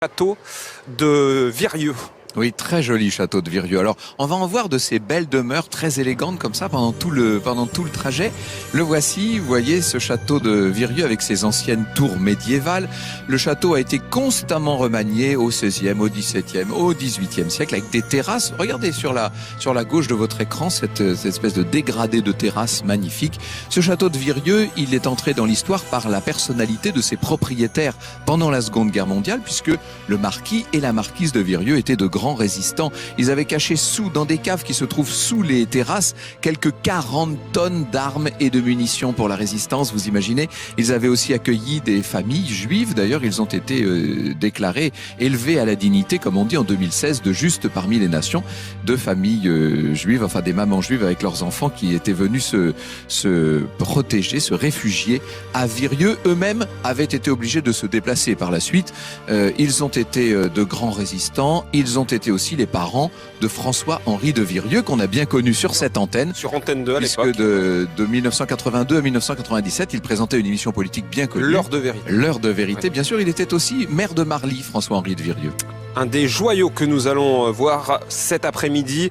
Château de Virieu. Oui, très joli château de Virieu. Alors, on va en voir de ces belles demeures très élégantes comme ça pendant tout le trajet. Le voici, vous voyez ce château de Virieu avec ses anciennes tours médiévales. Le château a été constamment remanié au XVIe, au XVIIe, au XVIIIe siècle avec des terrasses. Regardez sur la gauche de votre écran cette espèce de dégradé de terrasse magnifique. Ce château de Virieu, il est entré dans l'histoire par la personnalité de ses propriétaires pendant la Seconde Guerre mondiale, puisque le marquis et la marquise de Virieu étaient de grands résistants. Ils avaient caché dans des caves qui se trouvent sous les terrasses, quelques 40 tonnes d'armes et de munitions pour la résistance, vous imaginez. Ils avaient aussi accueilli des familles juives, d'ailleurs ils ont été déclarés, élevés à la dignité, comme on dit en 2016, de juste parmi les nations, de familles juives, enfin des mamans juives avec leurs enfants qui étaient venus se protéger, se réfugier à Virieu. Eux-mêmes avaient été obligés de se déplacer par la suite. Ils ont été de grands résistants, ils ont été aussi les parents de François-Henri de Virieu, qu'on a bien connu sur cette antenne. Sur Antenne 2 à l'époque. Puisque de 1982 à 1997, il présentait une émission politique bien connue. L'heure de vérité. L'heure de vérité. Ouais. Bien sûr, il était aussi maire de Marly, François-Henri de Virieu. Un des joyaux que nous allons voir cet après-midi.